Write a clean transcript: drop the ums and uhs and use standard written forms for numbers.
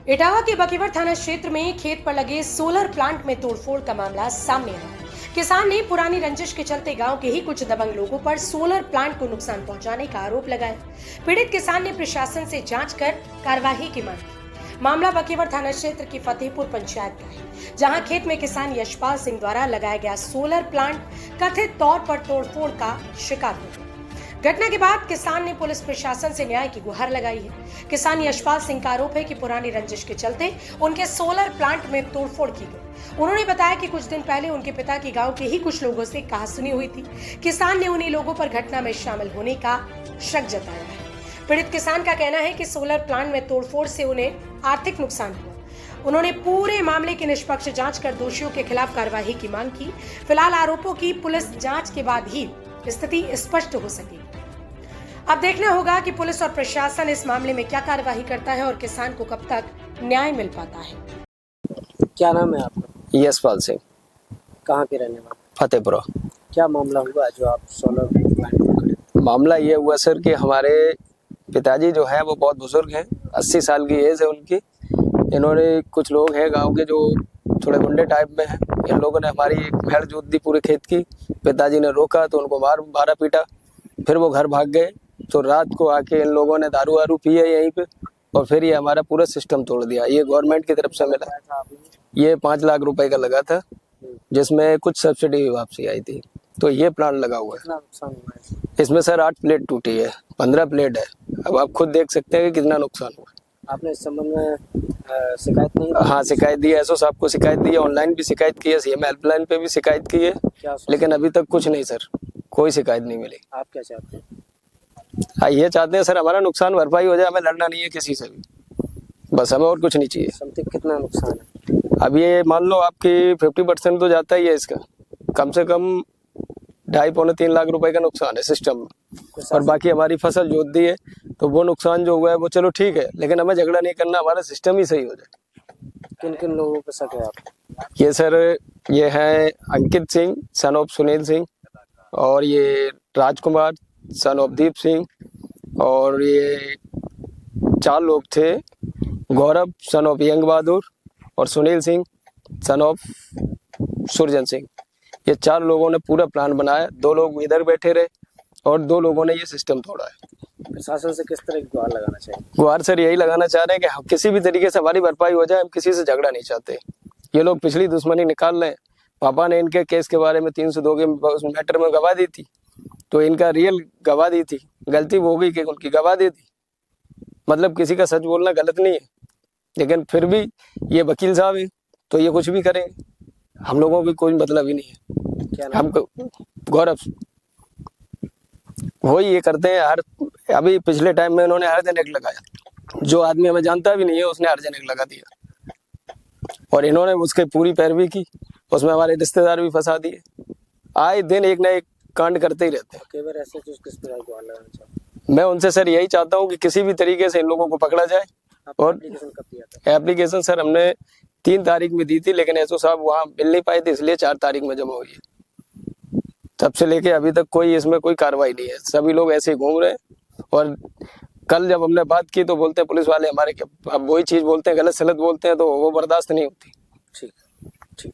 इटावा के बकीवर थाना क्षेत्र में खेत पर लगे सोलर प्लांट में तोड़फोड़ का मामला सामने आया। किसान ने पुरानी रंजिश के चलते गांव के ही कुछ दबंग लोगों पर सोलर प्लांट को नुकसान पहुंचाने का आरोप लगाया। पीड़ित किसान ने प्रशासन से जांच कर कार्रवाई की मांग की। मामला बकीवर थाना क्षेत्र की फतेहपुर पंचायत का है, जहां खेत में किसान यशपाल सिंह द्वारा लगाया गया सोलर प्लांट कथित तौर पर तोड़फोड़ का शिकार हो गया। घटना के बाद किसान ने पुलिस प्रशासन से न्याय की गुहार लगाई है। किसान यशपाल सिंह का आरोप है कि पुरानी रंजिश के चलते उनके सोलर प्लांट में तोड़फोड़ की गई। उन्होंने बताया कि कुछ दिन पहले उनके पिता की गांव के ही कुछ लोगों से कहासुनी हुई थी। किसान ने उन्हीं लोगों पर घटना में शामिल होने का शक जताया है। पीड़ित किसान का कहना है कि सोलर प्लांट में तोड़फोड़ से उन्हें आर्थिक नुकसान हुआ। उन्होंने पूरे मामले की निष्पक्ष जांच कर दोषियों के खिलाफ कार्रवाई की मांग की। फिलहाल आरोपों की पुलिस जांच के बाद ही स्थिति स्पष्ट हो सकेगी। अब देखना होगा कि पुलिस और प्रशासन इस मामले में क्या कार्रवाई करता है और किसान को कब तक न्याय मिल पाता है। क्या नाम है आपका? यशपाल सिंह। कहाँ के रहने वाले? फतेहपुरा। क्या मामला हुआ जो आप सोलर प्लांट पकड़े? मामला ये हुआ सर कि हमारे पिताजी जो है वो बहुत बुजुर्ग हैं, 80 साल की एज है उनकी। इन्होंने कुछ लोग हैं गांव के जो थोड़े गुंडे टाइप में हैं। इन लोगों ने हमारी एक भेड़ जोत दी पूरे खेत की। पिताजी ने रोका तो उनको मारा पीटा, फिर वो घर भाग गए। तो रात को आके इन लोगों ने दारू वारू पिए यहीं पे, और फिर ये हमारा पूरा सिस्टम तोड़ दिया। ये गवर्नमेंट की तरफ से मिला। ये 5 लाख रुपए का लगा था, जिसमें कुछ सब्सिडी वापसी आई थी। तो ये प्लांट लगा हुआ है। इसमें सर 8 प्लेट टूटी है, 15 प्लेट है। अब आप खुद देख सकते हैं कि कितना नुकसान हुआ। आपने इस संबंध में शिकायत नहीं? हाँ, शिकायत दी है। एसओ साहब को शिकायत दी है, ऑनलाइन भी शिकायत की है, सीएम हेल्पलाइन पे भी शिकायत की है, लेकिन अभी तक कुछ नहीं सर, कोई शिकायत नहीं मिली। आप क्या चाहते हैं? हाँ, ये चाहते हैं सर हमारा नुकसान भरपाई हो जाए। हमें लड़ना नहीं है किसी से भी, बस हमें और कुछ नहीं चाहिए। समथिंग कितना नुकसान है? अब ये मान लो आपकी 50% तो जाता ही है इसका, कम से कम 2.5-3 लाख रुपए का नुकसान है सिस्टम में। और बाकी हमारी फसल जोत दी है, तो वो नुकसान जो हुआ है वो चलो ठीक है, लेकिन हमें झगड़ा नहीं करना, हमारा सिस्टम ही सही हो जाए। किन किन लोगों पे शक है आप? ये सर ये है अंकित सिंह सन ऑफ सुनील सिंह, और ये राजकुमार सन ऑफ दीप सिंह, और ये 4 लोग थे, गौरव सन ऑफ यंग बहादुर और सुनील सिंह सन ऑफ सुरजन सिंह। ये 4 लोगों ने पूरा प्लान बनाया। 2 लोग इधर बैठे रहे और 2 लोगों ने ये सिस्टम तोड़ा है। प्रशासन से किस तरह की गुहार लगाना चाहिए? गुहार सर यही लगाना चाह रहे हैं कि किसी भी तरीके से हमारी भरपाई हो जाए। हम किसी से झगड़ा नहीं चाहते। ये लोग पिछली दुश्मनी निकाल रहे हैं। पापा ने इनके केस के बारे में 302 के उस मैटर में गवाह दी थी, तो इनका रियल गवाह दी थी। गलती वो होगी कि उनकी गवाह दे दी। मतलब किसी का सच बोलना गलत नहीं है, लेकिन फिर भी ये वकील साहब हैं तो ये कुछ भी करेंगे। हम लोगों की कोई मतलब ही नहीं है। क्या नाम? हमको गौरव, वही ये करते हैं। हर अभी पिछले टाइम में इन्होंने हार्जेनिक लगाया, जो आदमी हमें जानता भी नहीं है उसने हार्जेनिक लगा दिया, और इन्होंने उसकी पूरी पैरवी की। उसमें हमारे रिश्तेदार भी फंसा दिए। आए दिन एक ना एक कांड करते ही रहते हैं। केवल ऐसे किस तरह की गुहार लगाना चाहते? मैं उनसे सर यही चाहता हूँ कि किसी भी तरीके से इन लोगों को पकड़ा जाए। और एप्लीकेशन कब दिया था? एप्लीकेशन सर हमने 3 तारीख में दी थी, लेकिन एसओ साहब वहाँ मिल नहीं पाए थे, इसलिए 4 तारीख में जमा हुई है। तब से लेके अभी तक कोई इसमें कोई कार्रवाई नहीं है। सभी लोग ऐसे ही घूम रहे हैं। और कल जब हमने बात की तो बोलते हैं पुलिस वाले हमारे, अब वही चीज बोलते हैं, गलत सलत बोलते हैं, तो वो बर्दाश्त नहीं होती। ठीक।